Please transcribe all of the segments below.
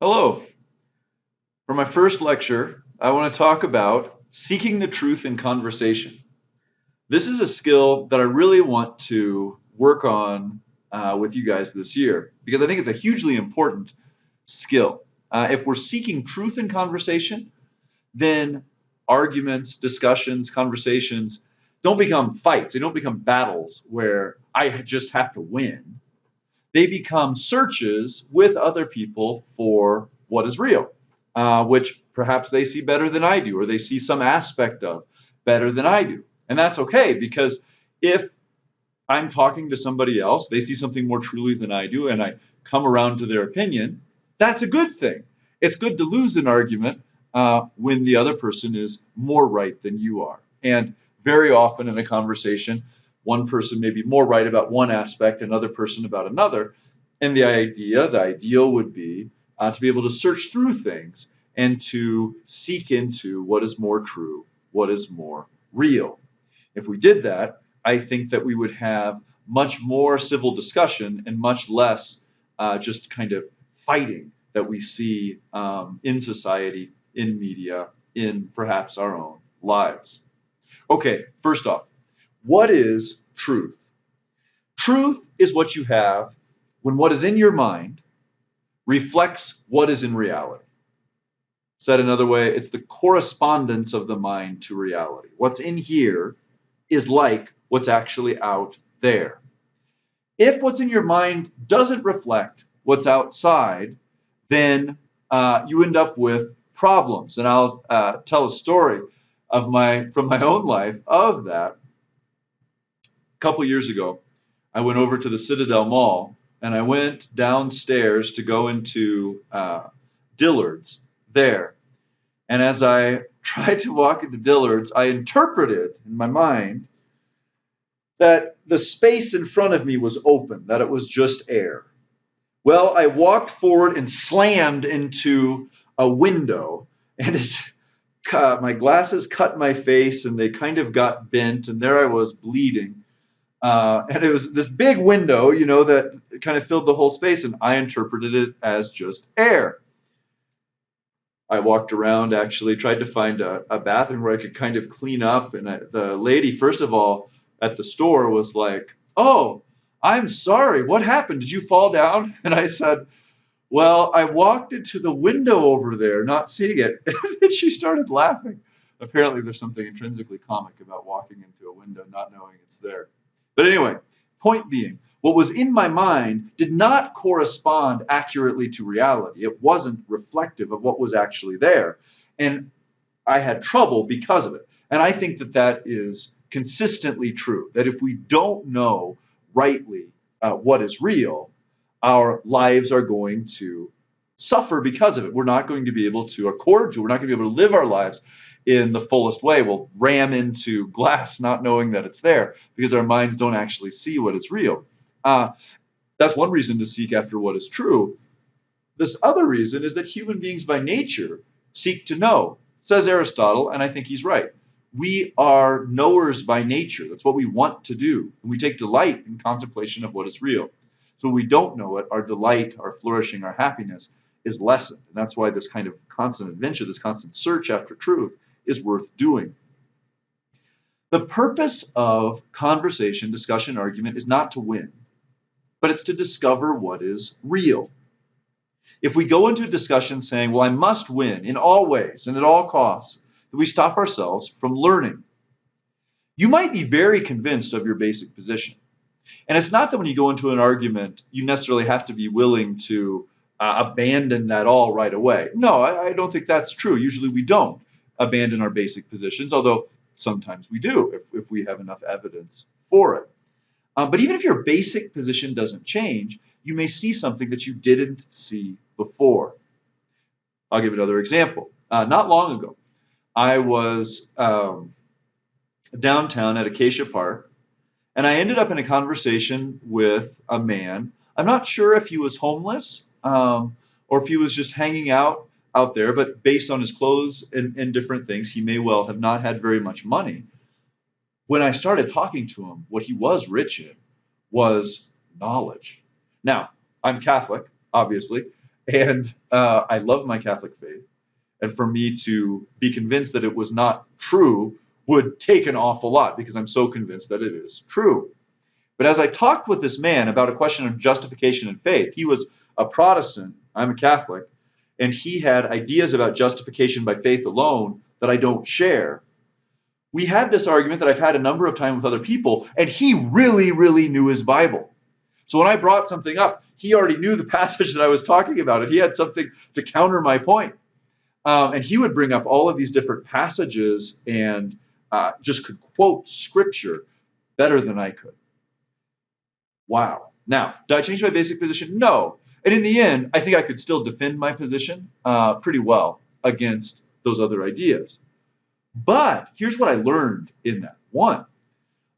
Hello. For my first lecture, I want to talk about seeking the truth in conversation. This is a skill that I really want to work on with you guys this year because I think it's a hugely important skill. If we're seeking truth in conversation, then arguments, discussions, conversations don't become fights. They don't become battles where I just have to win. They become searches with other people for what is real, which perhaps they see better than I do, or they see some aspect of better than I do. And that's okay, because if I'm talking to somebody else, they see something more truly than I do, and I come around to their opinion, that's a good thing. It's good to lose an argument when the other person is more right than you are. And very often in a conversation, one person may be more right about one aspect, another person about another. And the ideal would be to be able to search through things and to seek into what is more true, what is more real. If we did that, I think that we would have much more civil discussion and much less just kind of fighting that we see in society, in media, in perhaps our own lives. Okay, first off, what is truth? Truth is what you have when what is in your mind reflects what is in reality. Said another way, it's the correspondence of the mind to reality. What's in here is like what's actually out there. If what's in your mind doesn't reflect what's outside, then you end up with problems. And I'll tell a story from my own life of that. A couple years ago, I went over to the Citadel Mall and I went downstairs to go into Dillard's there. And as I tried to walk into Dillard's, I interpreted in my mind that the space in front of me was open, that it was just air. Well, I walked forward and slammed into a window, and my glasses cut my face, and they kind of got bent, and there I was bleeding. And it was this big window, that kind of filled the whole space, and I interpreted it as just air. I walked around, actually tried to find a bathroom where I could kind of clean up, and the lady, first of all, at the store was like, "Oh, I'm sorry, what happened? Did you fall down?" And I said, "Well, I walked into the window over there, not seeing it." And she started laughing. Apparently, there's something intrinsically comic about walking into a window not knowing it's there. But anyway, point being, what was in my mind did not correspond accurately to reality. It wasn't reflective of what was actually there. And I had trouble because of it. And I think that that is consistently true, that if we don't know rightly what is real, our lives are going to suffer because of it. We're not going to be able to accord to, we're not going to be able to live our lives in the fullest way. We'll ram into glass not knowing that it's there because our minds don't actually see what is real. That's one reason to seek after what is true. This other reason is that human beings by nature seek to know. Says Aristotle, and I think he's right. We are knowers by nature. That's what we want to do. And we take delight in contemplation of what is real. So when we don't know it, our delight, our flourishing, our happiness is lessened. And that's why this kind of constant adventure, this constant search after truth is worth doing. The purpose of conversation, discussion, argument is not to win, but it's to discover what is real. If we go into a discussion saying, well, I must win in all ways and at all costs, then we stop ourselves from learning. You might be very convinced of your basic position. And it's not that when you go into an argument, you necessarily have to be willing to abandon that all right away. No, I don't think that's true. Usually we don't abandon our basic positions, although sometimes we do if we have enough evidence for it. But even if your basic position doesn't change, you may see something that you didn't see before. I'll give another example. Not long ago, I was downtown at Acacia Park, and I ended up in a conversation with a man. I'm not sure if he was homeless or if he was just hanging out there, but based on his clothes and different things, he may well have not had very much money. When I started talking to him, what he was rich in was knowledge. Now, I'm Catholic, obviously, And I love my Catholic faith. And for me to be convinced that it was not true would take an awful lot because I'm so convinced that it is true. But as I talked with this man about a question of justification and faith, he was a Protestant, I'm a Catholic, and he had ideas about justification by faith alone that I don't share. We had this argument that I've had a number of times with other people, and he really, really knew his Bible. So when I brought something up, he already knew the passage that I was talking about, and he had something to counter my point. And he would bring up all of these different passages and just could quote scripture better than I could. Wow. Now, did I change my basic position? No. And in the end, I think I could still defend my position pretty well against those other ideas. But here's what I learned in that. One,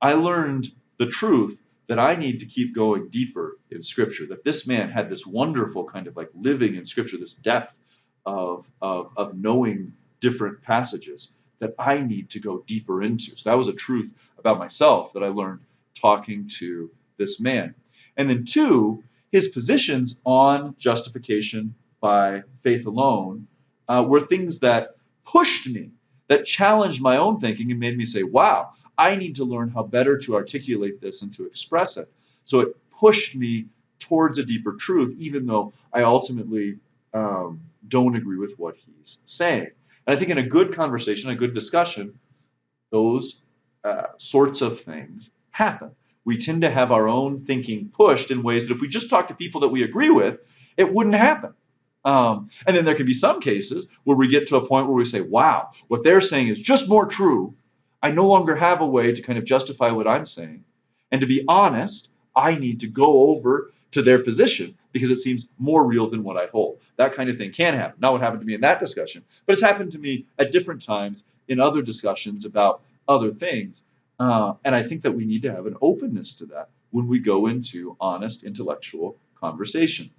I learned the truth that I need to keep going deeper in Scripture, that this man had this wonderful kind of like living in Scripture, this depth of knowing different passages that I need to go deeper into. So that was a truth about myself that I learned talking to this man. And then two, his positions on justification by faith alone were things that pushed me, that challenged my own thinking and made me say, wow, I need to learn how better to articulate this and to express it. So it pushed me towards a deeper truth, even though I ultimately don't agree with what he's saying. And I think in a good conversation, a good discussion, those sorts of things happen. We tend to have our own thinking pushed in ways that if we just talk to people that we agree with, it wouldn't happen. And then there can be some cases where we get to a point where we say, wow, what they're saying is just more true. I no longer have a way to kind of justify what I'm saying. And to be honest, I need to go over to their position because it seems more real than what I hold. That kind of thing can happen. Not what happened to me in that discussion, but it's happened to me at different times in other discussions about other things. And I think that we need to have an openness to that when we go into honest intellectual conversation.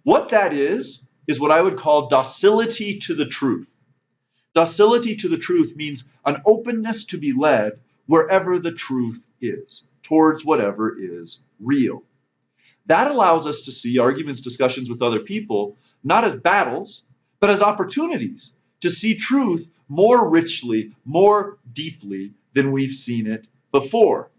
What that is what I would call docility to the truth. Docility to the truth means an openness to be led wherever the truth is, towards whatever is real. That allows us to see arguments, discussions with other people, not as battles, but as opportunities to see truth more richly, more deeply than we've seen it before.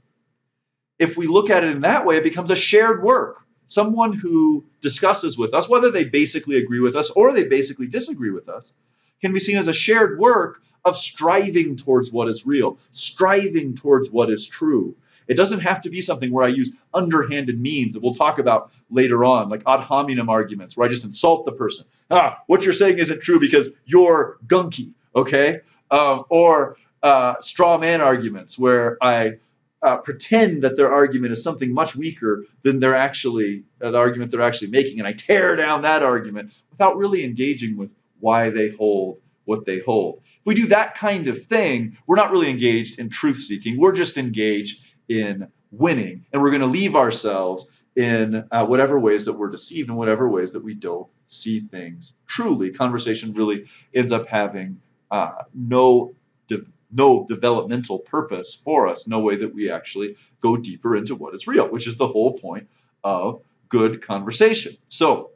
If we look at it in that way, it becomes a shared work. Someone who discusses with us, whether they basically agree with us or they basically disagree with us, can be seen as a shared work of striving towards what is real, striving towards what is true. It doesn't have to be something where I use underhanded means that we'll talk about later on, like ad hominem arguments, where I just insult the person. What you're saying isn't true because you're gunky, okay? Or straw man arguments, where I pretend that their argument is something much weaker than they're actually the argument they're actually making, and I tear down that argument without really engaging with why they hold what they hold. If we do that kind of thing, we're not really engaged in truth seeking. We're just engaged in winning, and we're going to leave ourselves in whatever ways that we're deceived, in whatever ways that we don't see things truly. Conversation really ends up having no developmental purpose for us, no way that we actually go deeper into what is real, which is the whole point of good conversation. So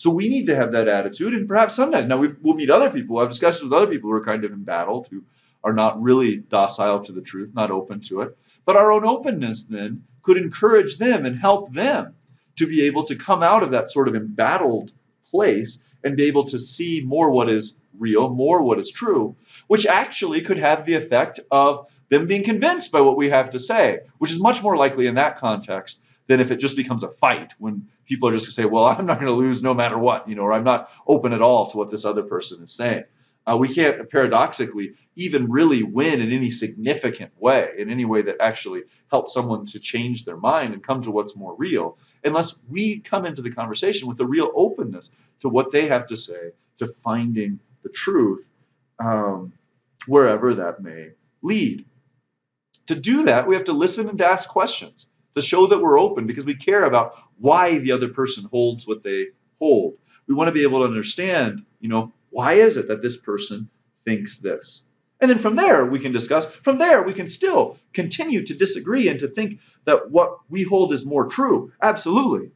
we need to have that attitude, and perhaps sometimes, now we'll meet other people, we'll have discussions with other people who are kind of embattled, who are not really docile to the truth, not open to it. But our own openness then could encourage them and help them to be able to come out of that sort of embattled place and be able to see more what is real, more what is true, which actually could have the effect of them being convinced by what we have to say, which is much more likely in that context than if it just becomes a fight when people are just going to say, well, I'm not going to lose no matter what, or I'm not open at all to what this other person is saying. We can't paradoxically even really win in any significant way, in any way that actually helps someone to change their mind and come to what's more real, unless we come into the conversation with a real openness to what they have to say, to finding the truth, wherever that may lead. To do that, we have to listen and to ask questions, to show that we're open because we care about why the other person holds what they hold. We want to be able to understand, why is it that this person thinks this? And then from there, we can discuss. From there, we can still continue to disagree and to think that what we hold is more true. Absolutely.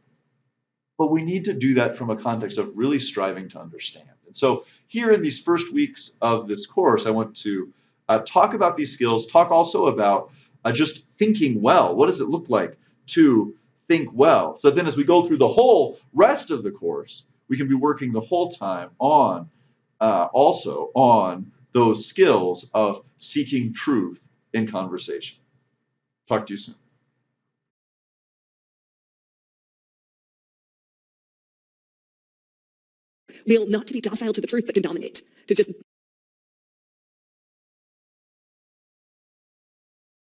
but we need to do that from a context of really striving to understand. And so here in these first weeks of this course, I want to talk about these skills, talk also about just thinking well. What does it look like to think well? So then as we go through the whole rest of the course, we can be working the whole time on also on those skills of seeking truth in conversation. Talk to you soon. Will not to be docile to the truth, but to dominate, to just